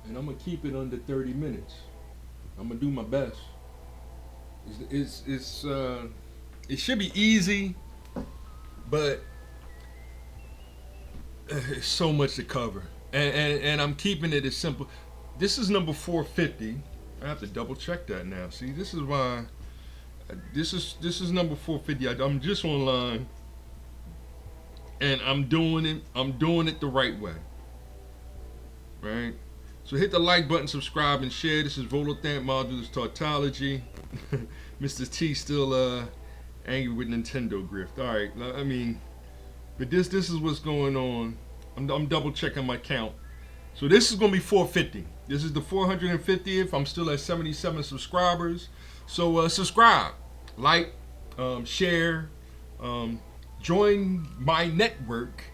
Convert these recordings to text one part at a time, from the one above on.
and I'm gonna keep it under 30 minutes. I'm gonna do my best. It should be easy, but it's so much to cover, and I'm keeping it as simple. This is number 450. I have to double check that now. See, this is why. This is number 450. I'm just online, and I'm doing it. I'm doing it the right way, right? So hit the like button, subscribe, and share. This is Volothamp Modules Tautology. Mr. T still angry with Nintendo grift. All right, I mean, but this is what's going on. I'm double checking my count. So this is gonna be 450. This is the 450th. I'm still at 77 subscribers. So subscribe, like, share, join my network,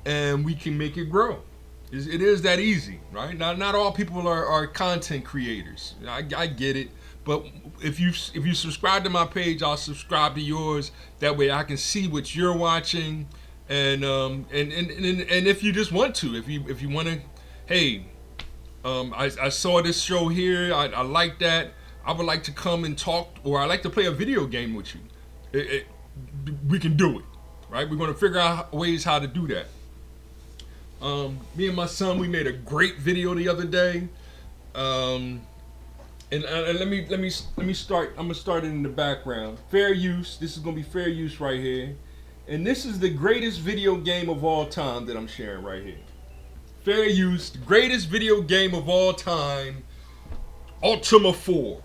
and we can make it grow. It is that easy, right? Not all people are content creators. I get it, but if you subscribe to my page, I'll subscribe to yours. That way, I can see what you're watching, and if you just want to, if you want to, hey, I saw this show here. I like that. I would like to come and talk, or I like to play a video game with you. We can do it, right? We're going to figure out ways how to do that. Me and my son, we made a great video the other day. And let me start. I'm gonna start it in the background. Fair use. This is gonna be fair use right here, and this is the greatest video game of all time that I'm sharing right here. Fair use, the greatest video game of all time, Ultima 4.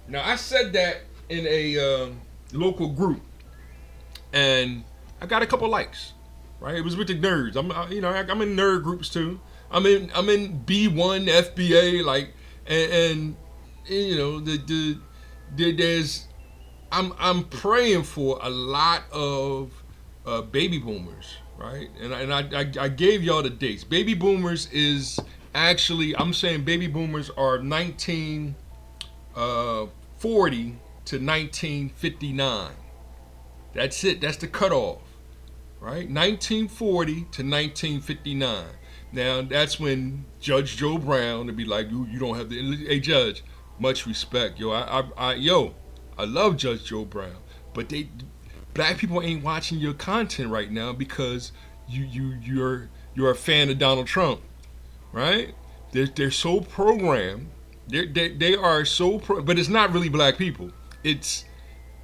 Now I said that in a local group, and I got a couple likes. Right, it was with the nerds. I'm in nerd groups too. I'm in B1 FBA, like, and there's I'm praying for a lot of baby boomers, right? And I gave y'all the dates. Baby boomers is actually, I'm saying baby boomers are 1940 to 1959. That's it. That's the cutoff, right? 1940 to 1959. Now that's when Judge Joe Brown would be like, you don't have the, hey Judge, much respect, yo. I love Judge Joe Brown, but black people ain't watching your content right now because you're a fan of Donald Trump, right? They're so programmed. They are so but it's not really black people. It's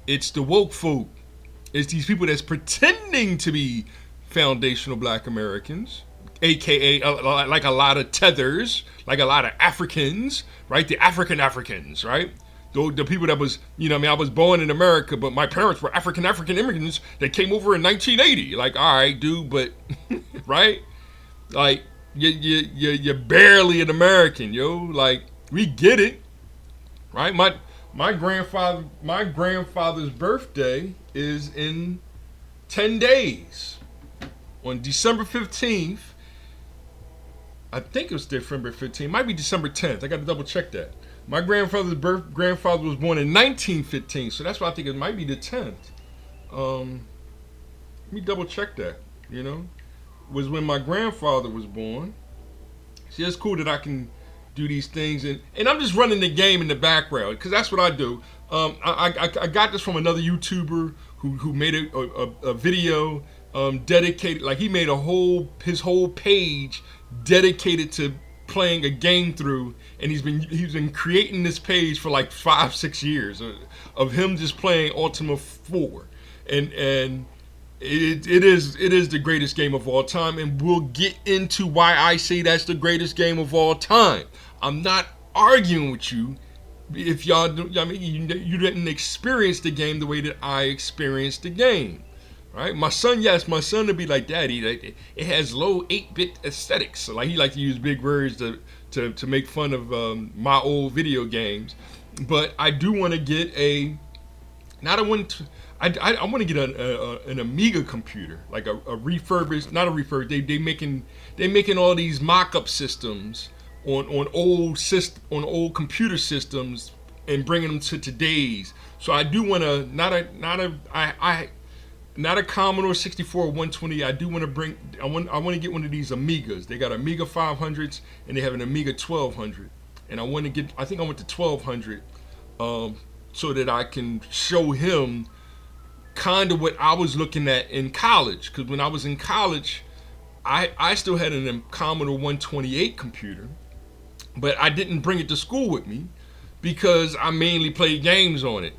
the woke folk. It's these people that's pretending to be foundational black Americans, aka like a lot of tethers, like a lot of Africans, right? The Africans, right? The people that was, I was born in America, but my parents were African immigrants that came over in 1980. Like, all right, dude, but right? Like, you're barely an American, yo. Like, we get it, right? My grandfather's birthday is in 10 days. On December 15th, I think it was December 15th, might be December 10th. I got to double check that. My grandfather was born in 1915, so that's why I think it might be the 10th. Let me double check that, was when my grandfather was born. See, it's cool that I can do these things, and I'm just running the game in the background because that's what I do. I got this from another YouTuber who made a video dedicated, like he made his whole page dedicated to playing a game through, and he's been creating this page for like 5-6 years of him just playing Ultima 4, and it is the greatest game of all time, and we'll get into why I say that's the greatest game of all time. I'm not arguing with you if y'all do, you didn't experience the game the way that I experienced the game, right? My son would be like, Daddy, like, it has low 8-bit aesthetics. So like he like to use big words to make fun of my old video games, but I do want to get I want to get an Amiga computer, like a refurbished, not a refurbished. They making all these mock-up systems on old computer systems and bringing them to today's. So I do want to not a Commodore 64 120. I do want to bring. I want to get one of these Amigas. They got Amiga 500s and they have an Amiga 1200. And I want to get. I think I went to 1200, so that I can show him kind of what I was looking at in college. Because when I was in college, I still had a Commodore 128 computer, but I didn't bring it to school with me because I mainly played games on it.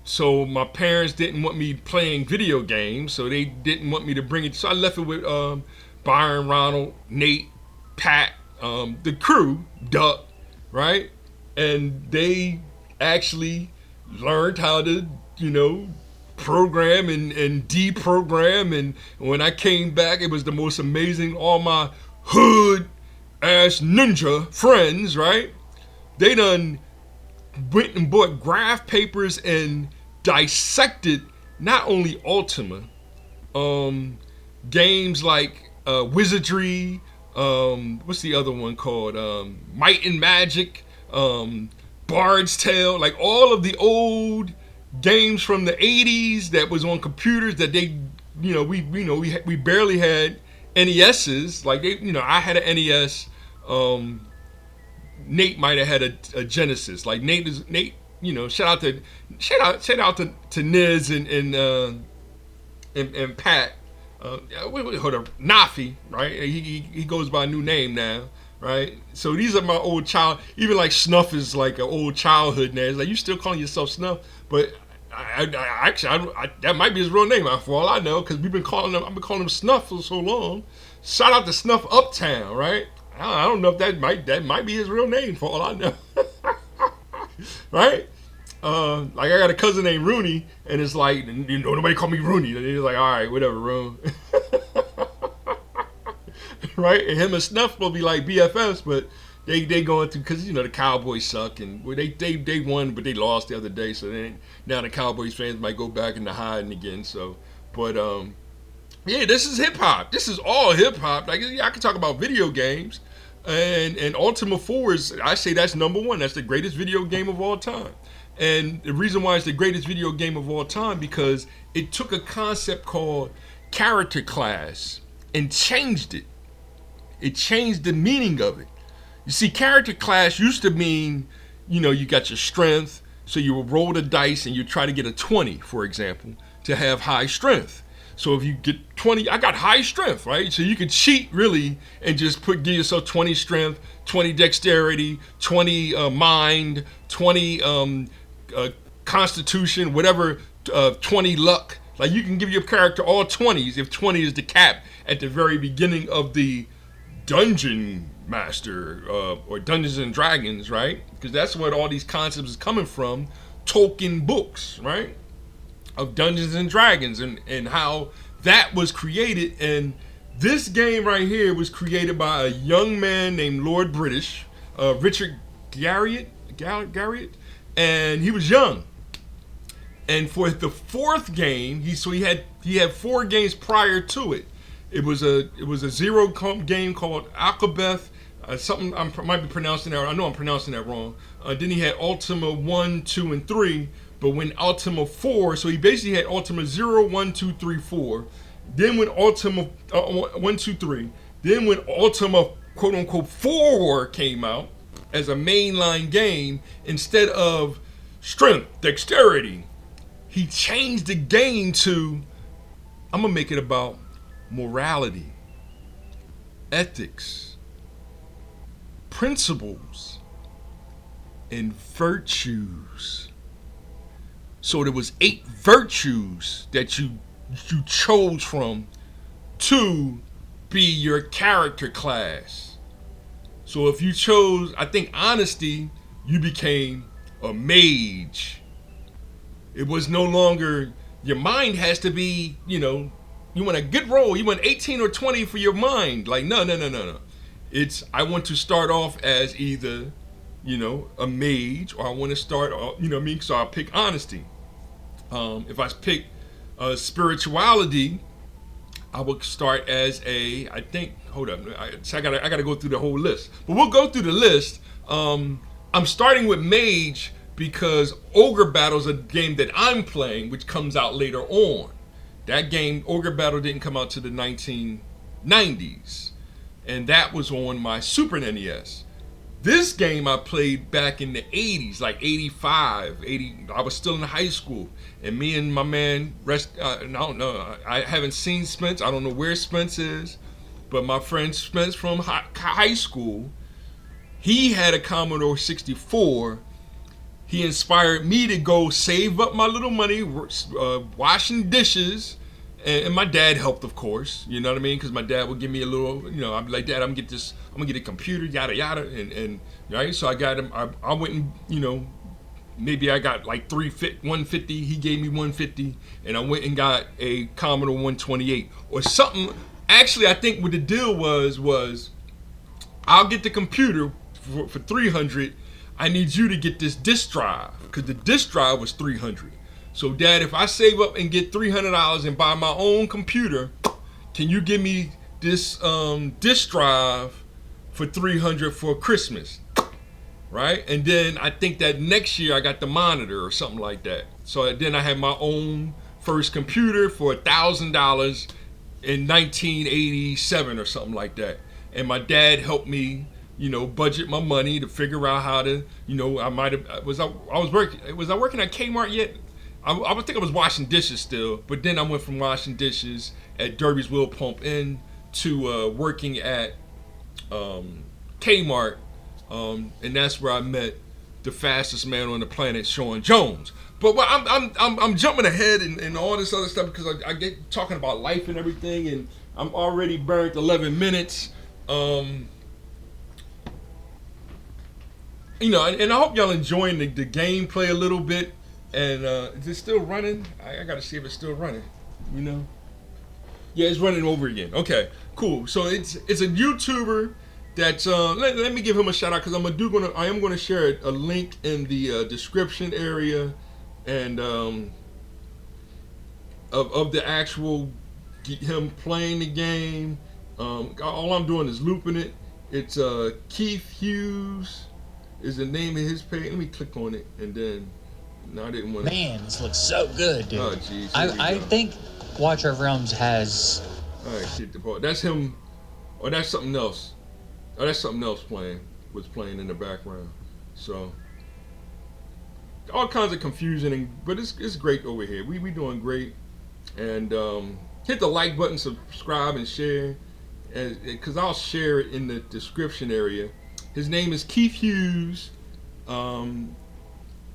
So my parents didn't want me playing video games, so they didn't want me to bring it. So I left it with Byron, Ronald, Nate, Pat, the crew, Duck, right? And they actually learned how to, program and deprogram. And when I came back, it was the most amazing. All my hood ass ninja friends, right? They done went and bought graph papers and dissected not only Ultima, games like Wizardry, what's the other one called? Might and Magic, Bard's Tale, like all of the old games from the 80s that was on computers that they, we barely had NESs. Like I had an NES. Nate might have had a Genesis. Like Nate, shout out to Niz and Pat. Hold up, Nafi, right? He goes by a new name now, right? So these are my old child. Even like Snuff is like an old childhood name. It's like you still calling yourself Snuff, but that might be his real name for all I know, because I've been calling him Snuff for so long. Shout out to Snuff Uptown, right? I don't know if that might be his real name for all I know. Right? Like I got a cousin named Rooney, and it's like, nobody call me Rooney. And he's like, all right, whatever, Roon. Right? And him and Snuff will be like BFFs, but they going through, because the Cowboys suck, and they won, but they lost the other day. So now the Cowboys fans might go back into hiding again. So, but yeah, this is hip hop. This is all hip hop. Like, I can talk about video games, and Ultima 4 is, I say that's number one. That's the greatest video game of all time. And the reason why it's the greatest video game of all time, because it took a concept called character class and changed it. It changed the meaning of it. You see, character class used to mean, you got your strength, so you would roll the dice and you try to get a 20, for example, to have high strength. So if you get 20, I got high strength, right? So you could cheat really and just give yourself 20 strength, 20 dexterity, 20 mind, 20 constitution, whatever, 20 luck. Like you can give your character all 20s if 20 is the cap at the very beginning of the dungeon master or Dungeons and Dragons, right? Because that's what all these concepts is coming from. Tolkien books, right? Of Dungeons and Dragons and how that was created. And this game right here was created by a young man named Lord British, Richard Garriott, and he was young. And for the fourth game, he had 4 games prior to it. It was a zero game called Alcabeth. Something I might be pronouncing that. I know I'm pronouncing that wrong. Then he had Ultima 1, 2, and 3. But when Ultima 4, so he basically had Ultima 0, 1, 2, 3, 4. Then when Ultima 1, 2, 3. Then when Ultima quote unquote 4 came out as a mainline game, instead of strength, dexterity, he changed the game to, I'm gonna make it about morality, ethics, principles, and virtues. So there was 8 virtues that you chose from to be your character class. So if you chose, I think, honesty, you became a mage. It was no longer, your mind has to be, you want a good roll. You want 18 or 20 for your mind. Like, no. It's, I want to start off as either, a mage, or I want to start, so I pick honesty. If I pick spirituality, I would start as I gotta go through the whole list. But we'll go through the list. I'm starting with mage because Ogre Battle's a game that I'm playing, which comes out later on. That game, Ogre Battle, didn't come out to the 1990s, and that was on my Super NES. This game I played back in the 80s, like 85, 80. I was still in high school, and me and my man, I don't know, I haven't seen Spence. I don't know where Spence is, but my friend Spence from high school, he had a Commodore 64. He inspired me to go save up my little money, washing dishes, and my dad helped, of course. You know what I mean? Because my dad would give me a little, I'd be like, Dad, I'm gonna get a computer, yada yada, and right. So I got him. I went and maybe I got like 150. He gave me 150, and I went and got a Commodore 128 or something. Actually, I think what the deal was I'll get the computer for 300. I need you to get this disk drive, because the disk drive was 300. So, Dad, if I save up and get $300 and buy my own computer, can you give me this disk drive for 300 for Christmas? Right? And then I think that next year I got the monitor or something like that. So then I had my own first computer for $1,000 in 1987 or something like that. And my dad helped me, budget my money to figure out how to, I might have, was I working at Kmart yet? I would think I was washing dishes still, but then I went from washing dishes at Derby's Wheel Pump Inn to working at Kmart, and that's where I met the fastest man on the planet, Sean Jones. But I'm jumping ahead and all this other stuff because I get talking about life and everything, and I'm already burned 11 minutes. And I hope y'all enjoying the gameplay a little bit. And is it still running? I gotta see if it's still running. Yeah, it's running over again. Okay, cool. So it's a YouTuber that's let me give him a shout out because I am gonna share a link in the description area, and of the actual him playing the game. All I'm doing is looping it. It's Keith Hughes is the name of his page. Let me click on it and then. No, I didn't want to. Man, this looks so good, dude. Oh, jeez. I think Watcher of Realms has. All right, shit. That's him, or that's something else. Oh, that's something else was playing in the background. So all kinds of confusion, but it's great over here. We doing great, and hit the like button, subscribe, and share, because I'll share it in the description area. His name is Keith Hughes.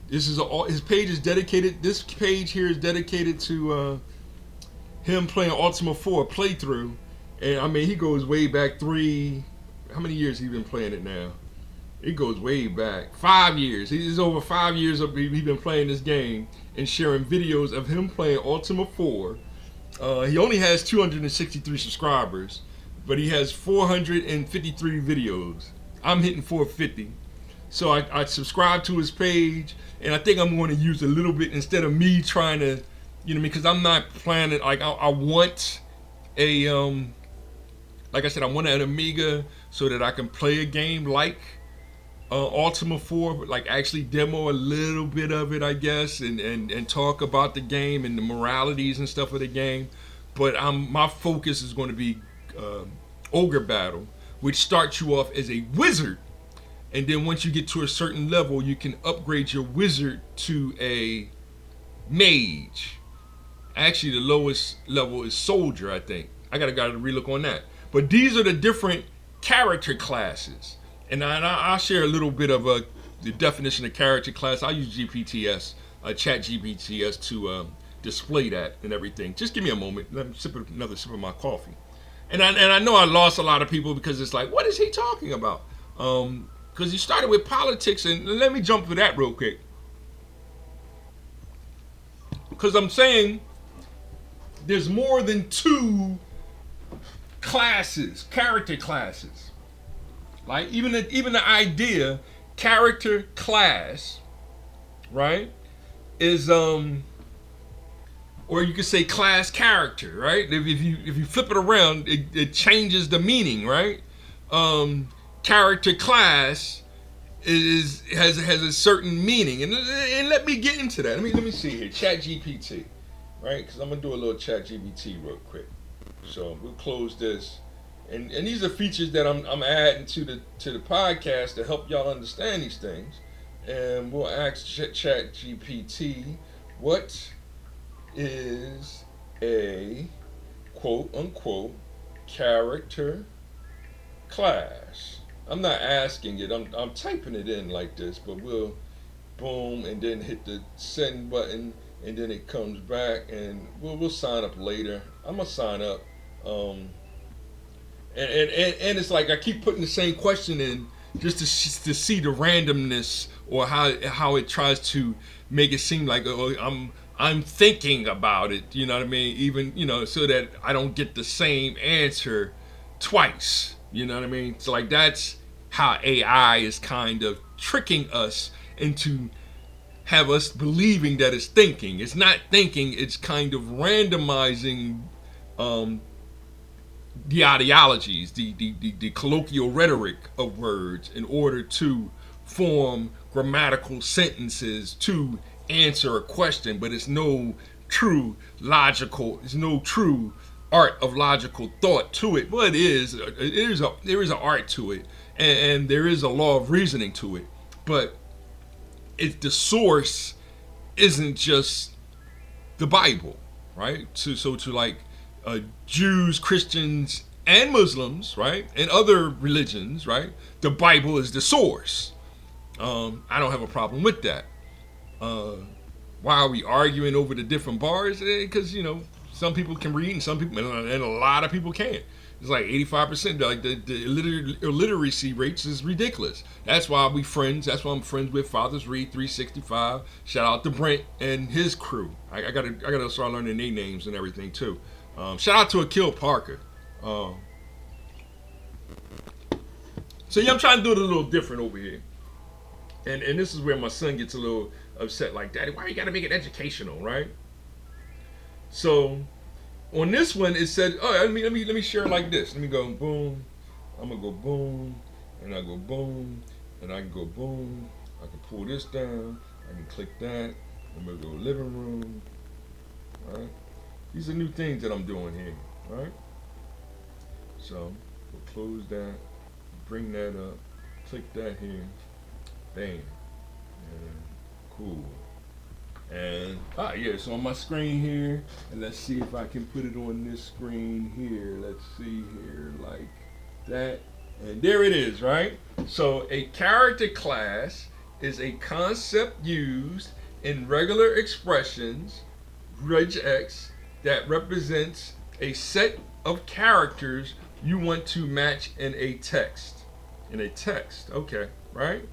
His page is dedicated. This page here is dedicated to him playing Ultima 4 playthrough, and I mean he goes way back how many years he been playing it now? It goes way back 5 years. He's over 5 years he's been playing this game and sharing videos of him playing Ultima 4. He only has 263 subscribers, but he has 453 videos. I'm hitting 450. So I subscribe to his page, and I think I'm going to use a little bit instead of me trying to, because I'm not planning. Like I want a, like I said, I want an Amiga so that I can play a game like Ultima 4, but like actually demo a little bit of it, I guess, and talk about the game and the moralities and stuff of the game. But my focus is going to be Ogre Battle, which starts you off as a wizard. And then once you get to a certain level, you can upgrade your wizard to a mage. Actually, the lowest level is soldier, I think. I gotta relook on that. But these are the different character classes. And I'll share a little bit of the definition of character class. I use GPTS, Chat GPTS to display that and everything. Just give me a moment. Let me sip another sip of my coffee. And I know I lost a lot of people because it's like, what is he talking about? Because he started with politics, and let me jump to that real quick. Because I'm saying there's more than two classes, character classes. Like even the idea, character class, right, is or you could say class character, right? If you flip it around, it changes the meaning, right? Character class is has a certain meaning, and let me get into that. Let me see here. Chat GPT, right? Because I'm gonna do a little Chat GPT real quick. So we'll close this, and these are features that I'm adding to the podcast to help y'all understand these things. And we'll ask Chat GPT, what is a quote unquote character class? I'm not asking it. I'm typing it in like this, but we'll boom and then hit the send button, and then it comes back, and we'll sign up later. I'm gonna sign up, um, and it's like I keep putting the same question in just to see the randomness, or how it tries to make it seem like, oh, I'm thinking about it. You know what I mean? Even, so that I don't get the same answer twice. You know what I mean? So like that's how AI is kind of tricking us into have us believing that it's thinking. It's not thinking. It's kind of randomizing um, the ideologies, the colloquial rhetoric of words in order to form grammatical sentences to answer a question, but it's no true logical, there's no true art of logical thought to it. Well, there is an art to it, and there is a law of reasoning to it, but the source isn't just the Bible, right? To like Jews, Christians, and Muslims, right, and other religions, right? The Bible is the source. I don't have a problem with that. Why are we arguing over the different bars? Because some people can read and some people, and a lot of people can't. It's like 85%. Like the illiteracy rates is ridiculous. That's why we friends. That's why I'm friends with Fathers Read 365. Shout out to Brent and his crew. I gotta start learning their names and everything too. Shout out to Akil Parker. So yeah, I'm trying to do it a little different over here. And this is where my son gets a little upset, like, Daddy, why you gotta make it educational, right? So on this one it said, oh, let me share it like this. Let me go boom. I'm gonna go boom, and I go boom, and I can go boom. I can pull this down. I can click that. I'm gonna go living room. Right? These are new things that I'm doing here, right? So we'll close that, bring that up, click that here, bam, and cool. And yeah, so on my screen here, and let's see if I can put it on this screen here. Let's see here, like that, and there it is, right? So a character class is a concept used in regular expressions, regex, that represents a set of characters you want to match in a text. Okay, right?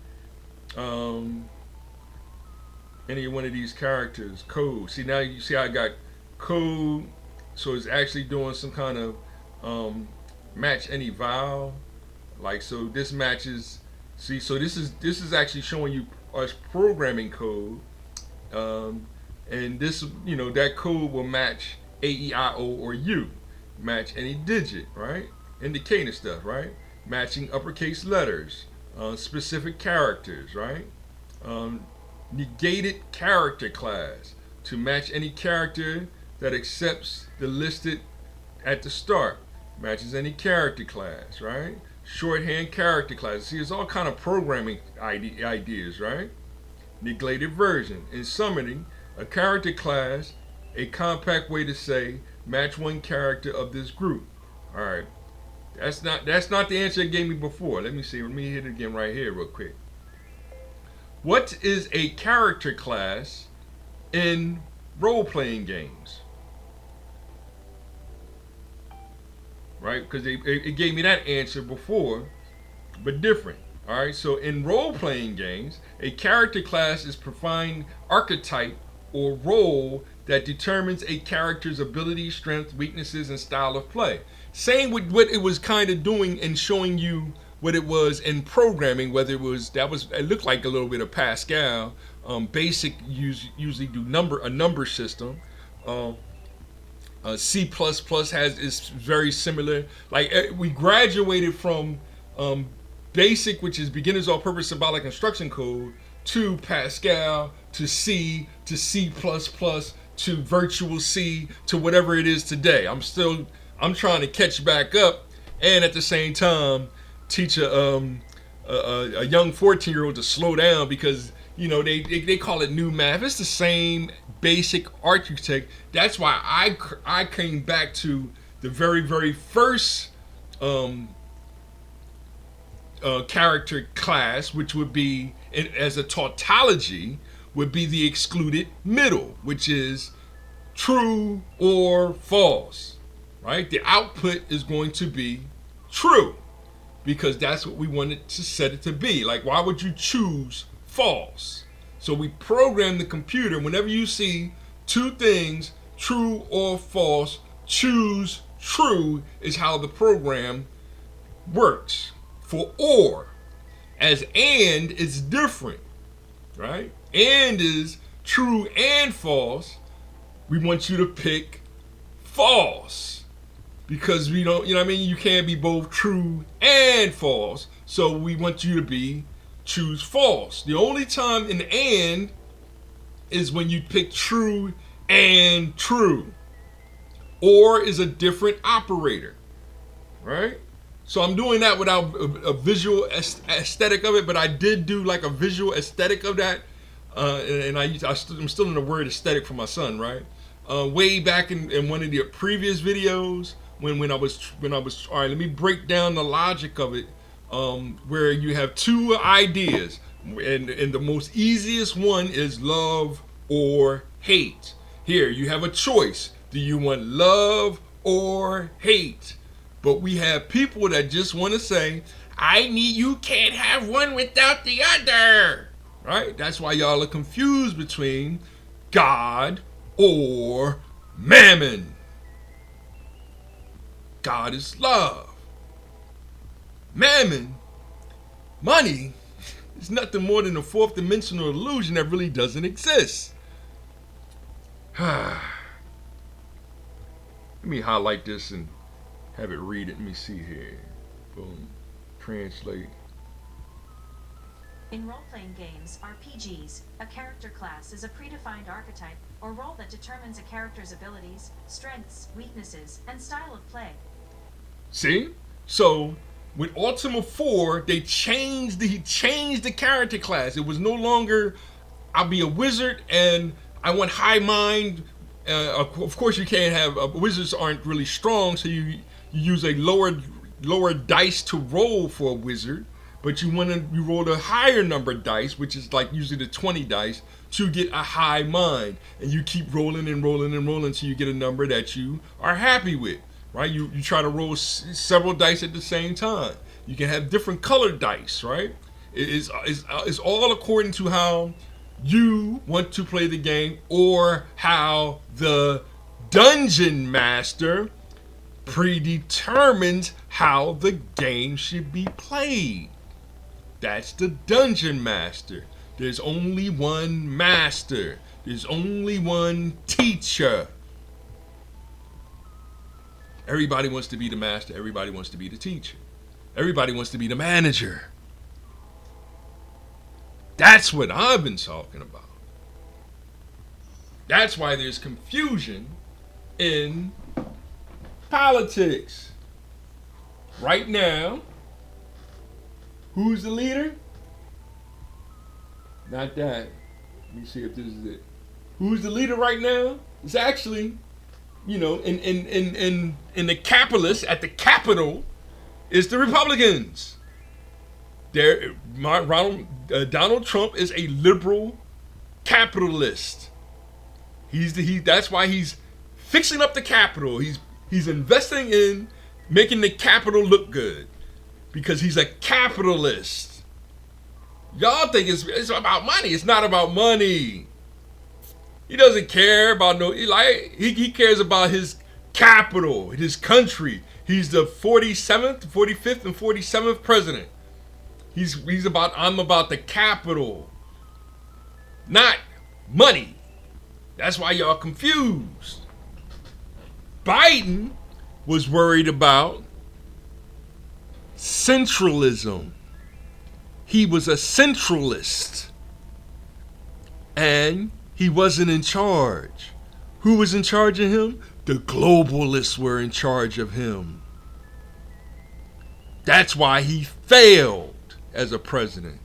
Any one of these characters, code. See, now you see I got code, so it's actually doing some kind of match any vowel. Like, so this matches. See, so this is actually showing you us programming code, and this, that code will match A, E, I, O, or U. Match any digit, right? Indicating stuff, right? Matching uppercase letters, specific characters, right? Negated character class to match any character that accepts the listed at the start. Matches any character class, right? Shorthand character class. See, it's all kind of programming ideas, right? Neglated version. In summary, a character class, a compact way to say match one character of this group. All right. That's not the answer it gave me before. Let me see. Let me hit it again right here real quick. What is a character class in role-playing games? Right? Because it gave me that answer before, but different. All right. So in role-playing games, a character class is a defined archetype or role that determines a character's ability, strength, weaknesses, and style of play. Same with what it was kind of doing and showing you what it was in programming, whether it looked like a little bit of Pascal. Basic usually do a number system. C++ is very similar. Like, we graduated from BASIC, which is beginner's all-purpose symbolic instruction code, to Pascal, to C, to C++, to virtual C, to whatever it is today. I'm trying to catch back up, and at the same time teach a young 14-year-old to slow down, because they call it new math. It's the same basic architect. That's why I came back to the very first character class, which would be, as a tautology, would be the excluded middle, which is true or false, right? The output is going to be true, because that's what we wanted to set it to be. Like, why would you choose false? So we program the computer, whenever you see two things, true or false, choose true, is how the program works. For or, as and is different, right? And is true and false. We want you to pick false, because we don't, you can't be both true and false. So we want you to choose false. The only time an and is when you pick true and true. Or is a different operator, right? So I'm doing that without a visual aesthetic of it, but I did do like a visual aesthetic of that, and I'm still in the word aesthetic for my son, right? Way back in one of the previous videos, when I was all right. Let me break down the logic of it, where you have two ideas, and the most easiest one is love or hate. Here you have a choice. Do you want love or hate? But we have people that just want to say, you can't have one without the other, right? That's why y'all are confused between God or mammon. God is love. Mammon, money, is nothing more than a fourth dimensional illusion that really doesn't exist. Let me highlight this and have it read it. Let me see here. Boom. Translate. In role-playing games, RPGs, a character class is a predefined archetype or role that determines a character's abilities, strengths, weaknesses, and style of play. See? So, with Ultima 4, he changed the character class. It was no longer, I'll be a wizard and I want high mind. Of course, you can't have, wizards aren't really strong, so you use a lower dice to roll for a wizard, but you roll a higher number dice, which is like usually the 20 dice, to get a high mind, and you keep rolling and rolling and rolling until you get a number that you are happy with, right? You try to roll several dice at the same time. You can have different colored dice, right? It's all according to how you want to play the game, or how the dungeon master predetermines how the game should be played. That's the dungeon master. There's only one master. There's only one teacher. Everybody wants to be the master. Everybody wants to be the teacher. Everybody wants to be the manager. That's what I've been talking about. That's why there's confusion in politics. Right now, who's the leader? Not that. Let me see if this is it. Who's the leader right now? It's actually, in the capitalists at the Capitol, it's the Republicans. Donald Trump is a liberal capitalist. That's why he's fixing up the Capitol. He's investing in making the Capitol look good, because he's a capitalist. Y'all think it's about money. It's not about money. He doesn't care about he cares about his capital, his country. He's the 47th, 45th, and 47th president. I'm about the capital, not money. That's why y'all confused. Biden was worried about centralism. he was a centralist. And he wasn't in charge. Who was in charge of him? The globalists were in charge of him. That's why he failed as a president.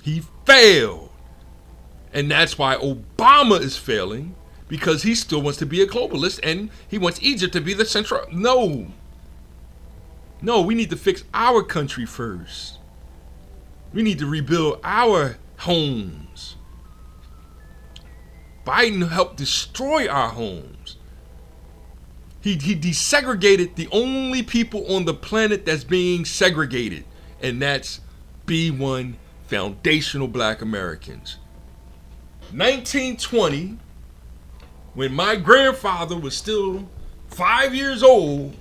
He failed. And that's why Obama is failing, because he still wants to be a globalist and he wants Egypt to be the central. No. No, we need to fix our country first. We need to rebuild our homes. Biden helped destroy our homes. He desegregated the only people on the planet that's being segregated, and that's B1 foundational black Americans. 1920, when my grandfather was still 5 years old,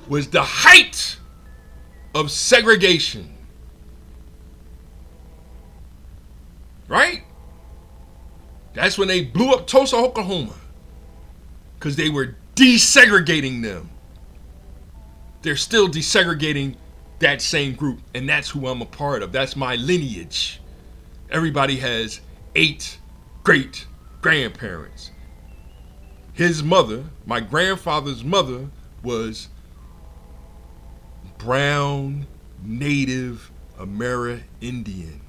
was the height of segregation. Right? That's when they blew up Tulsa, Oklahoma, because they were desegregating them. They're still desegregating that same group, and that's who I'm a part of. That's my lineage. Everybody has 8 great grandparents. His mother, my grandfather's mother, was brown, Native Amerindian.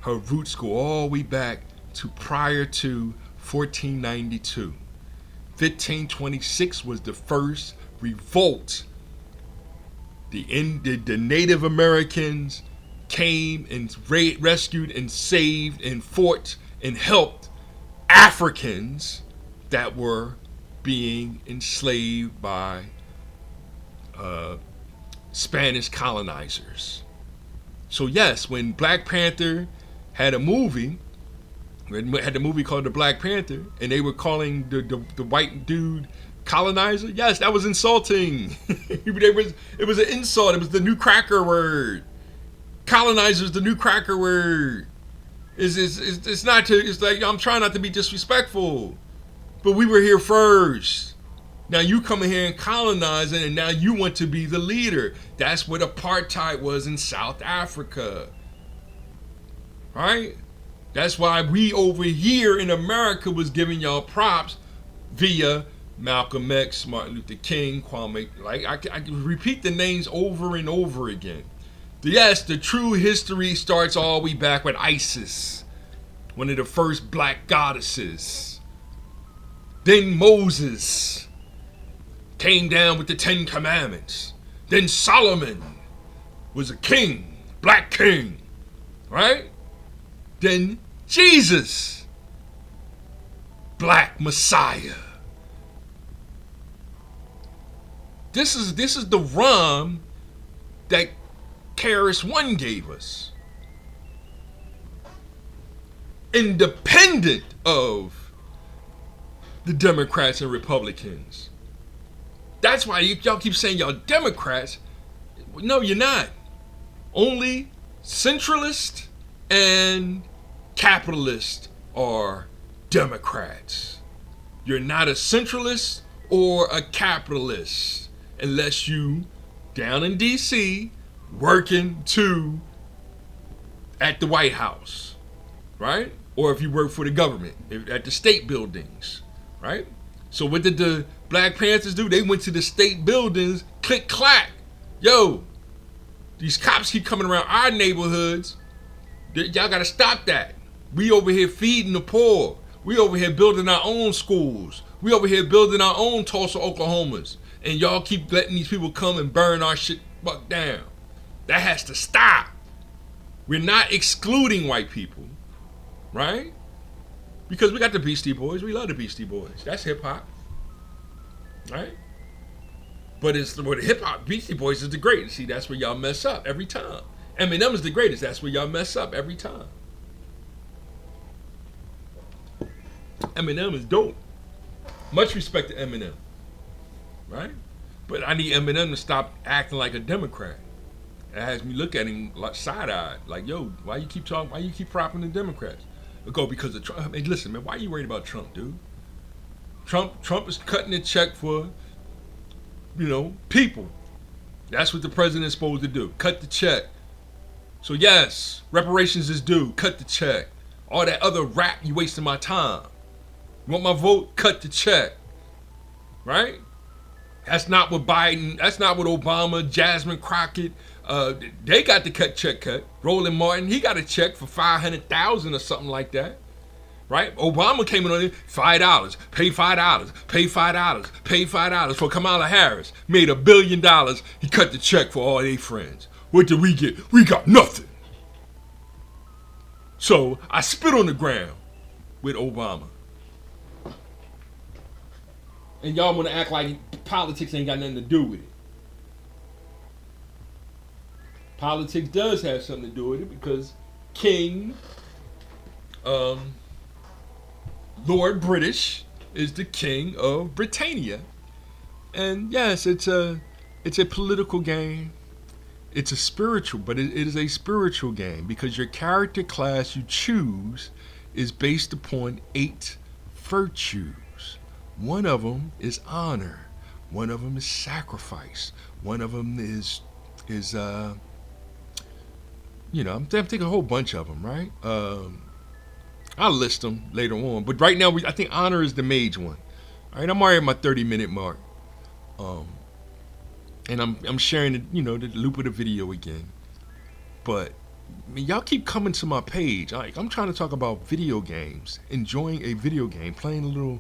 Her roots go all the way back to prior to 1492. 1526 was the first revolt. The Native Americans came and rescued and saved and fought and helped Africans that were being enslaved by Spanish colonizers. So yes, when Black Panther had a movie, had the movie called The Black Panther, and they were calling the white dude colonizer, yes, that was insulting. It was an insult. It was the new cracker word. Colonizer's the new cracker word. It's not to. It's like, I'm trying not to be disrespectful, but we were here first. Now you come in here and colonizing, and now you want to be the leader. That's what apartheid was in South Africa, right? That's why we over here in America was giving y'all props via Malcolm X, Martin Luther King, Kwame. Like I can repeat the names over and over again. Yes, the true history starts all the way back with Isis, one of the first black goddesses. Then Moses came down with the 10 Commandments. Then Solomon was a king, black king, right? Then Jesus, black Messiah. This is the rhyme that KRS-One gave us. Independent of the Democrats and Republicans. That's why y'all keep saying y'all Democrats. No, you're not. Only centralist and capitalist are Democrats. You're not a centralist or a capitalist unless you down in DC working at the White House, right? Or if you work for the government at the state buildings, right? So what did the Black Panthers do? They went to the state buildings, click clack. Yo, these cops keep coming around our neighborhoods. Y'all gotta stop that. We over here feeding the poor. We over here building our own schools. We over here building our own Tulsa, Oklahomas. And y'all keep letting these people come and burn our shit buck down. That has to stop. We're not excluding white people, right? Because we got the Beastie Boys. We love the Beastie Boys. That's hip hop, right? But it's the hip hop Beastie Boys is the greatest. See, that's where y'all mess up every time. Eminem is the greatest. That's where y'all mess up every time. Eminem is dope. Much respect to Eminem, right? But I need Eminem to stop acting like a Democrat. It has me look at him like side-eyed, like, yo, why you keep talking? Why you keep propping the Democrats? Go because of Trump. Hey, listen, man, why are you worried about Trump, dude? Trump is cutting a check for, people. That's what the president's supposed to do. Cut the check. So yes, reparations is due. Cut the check. All that other rap, you wasting my time. You want my vote? Cut the check. Right? That's not what Biden, that's not what Obama, Jasmine Crockett, they got the check cut. Roland Martin, he got a check for $500,000 or something like that. Right? Obama came in on it, $5, pay $5, pay $5, pay $5 for Kamala Harris. Made $1 billion. He cut the check for all their friends. What did we get? We got nothing. So I spit on the ground with Obama. And y'all want to act like politics ain't got nothing to do with it. Politics does have something to do with it because King, Lord British, is the king of Britannia. And yes, it's a political game. It's a spiritual, but it is a spiritual game because your character class you choose is based upon 8 virtues. One of them is honor. One of them is sacrifice. One of them is I'm thinking a whole bunch of them, right? I'll list them later on, but right now I think honor is the mage one. All right, I'm already at my 30-minute mark, and I'm sharing the loop of the video again. But I mean, y'all keep coming to my page. I'm trying to talk about video games, enjoying a video game, playing a little,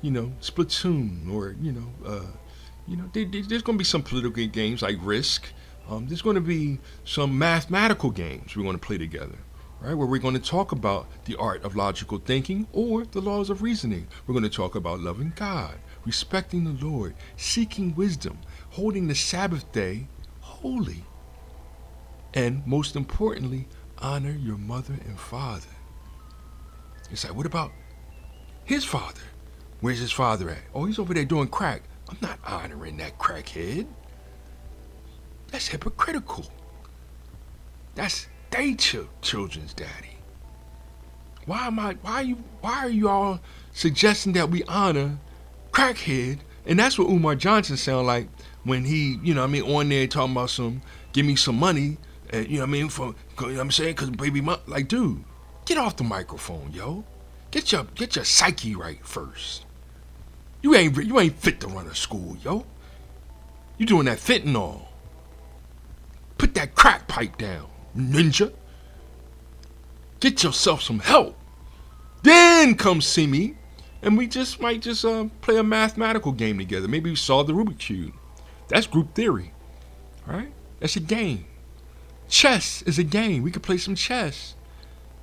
Splatoon, or there's going to be some political games like Risk. There's going to be some mathematical games we're going to play together, right? Where we're going to talk about the art of logical thinking or the laws of reasoning. We're going to talk about loving God, respecting the Lord, seeking wisdom, holding the Sabbath day holy, and most importantly, honor your mother and father. It's like, what about his father? Where's his father at? Oh, he's over there doing crack. I'm not honoring that crackhead. That's hypocritical. That's they children's daddy. Why are you all suggesting that we honor crackhead? And that's what Umar Johnson sound like when he, on there talking about give me some money, because baby mom, like, dude, get off the microphone, yo. Get your psyche right first. You ain't fit to run a school, yo. You doing that fentanyl. Put that crack pipe down, ninja. Get yourself some help. Then come see me, and we might just play a mathematical game together. Maybe we solve the Rubik's Cube. That's group theory, right? That's a game. Chess is a game. We could play some chess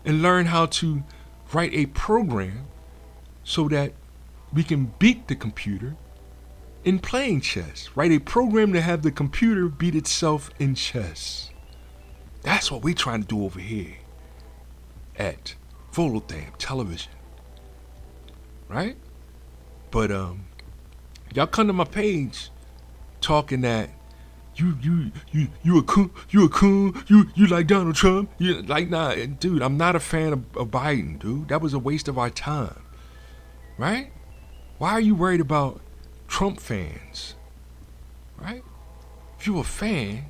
and learn how to write a program so that we can beat the computer in playing chess. Write a program to have the computer beat itself in chess. That's what we're trying to do over here at Volodam Television, right? But y'all come to my page talking that you a coon, you like Donald Trump, you like, nah, dude, I'm not a fan of Biden, dude. That was a waste of our time, right? Why are you worried about Trump fans, right? If you're a fan,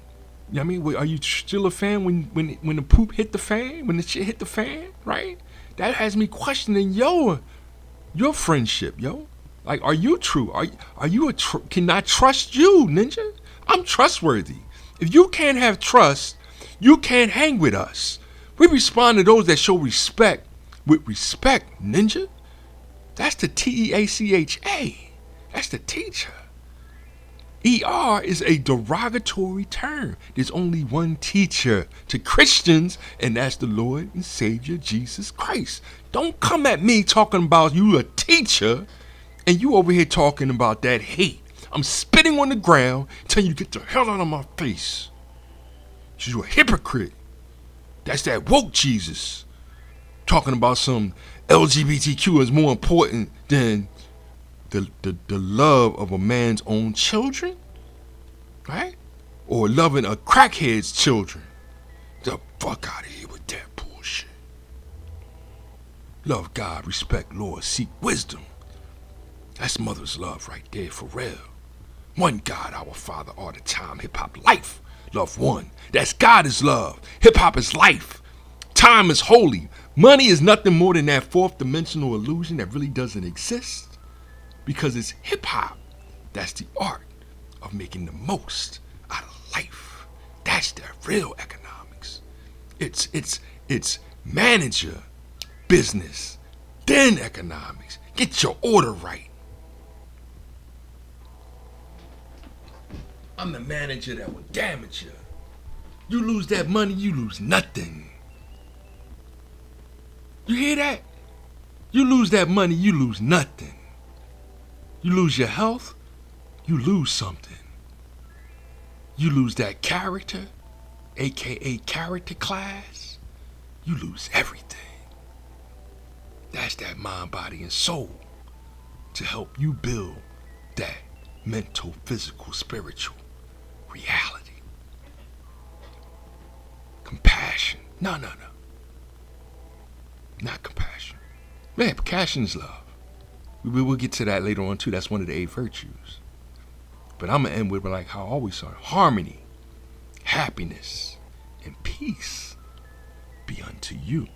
are you still a fan when the poop hit the fan, when the shit hit the fan, right? That has me questioning your friendship, yo. Like, are you true? Are you can I trust you, ninja? I'm trustworthy. If you can't have trust, you can't hang with us. We respond to those that show respect with respect, ninja. That's the TEACHA. That's the teacher. ER is a derogatory term. There's only one teacher to Christians, and that's the Lord and Savior Jesus Christ. Don't come at me talking about you a teacher, and you over here talking about that hate. I'm spitting on the ground, telling you to get the hell out of my face. You're a hypocrite. That's that woke Jesus. Talking about some LGBTQ is more important than the love of a man's own children, right? Or loving a crackhead's children. The fuck out of here with that bullshit. Love God, respect Lord, seek wisdom. That's mother's love right there, for real. One God, our Father, all the time, hip-hop life. Love one. That's God is love. Hip hop is life. Time is holy. Money is nothing more than that fourth dimensional illusion that really doesn't exist. Because it's hip hop. That's the art of making the most out of life. That's the real economics. It's manager business, then economics. Get your order right. I'm the manager that will damage you. You lose that money, you lose nothing. You hear that? You lose that money, you lose nothing. You lose your health, you lose something. You lose that character, aka character class, you lose everything. That's that mind, body, and soul to help you build that mental, physical, spiritual reality. Compassion. No. Not compassion. Man, compassion is love. We will get to that later on too. That's one of the 8 virtues. But I'm going to end with like how I always saw it. Harmony, happiness, and peace be unto you.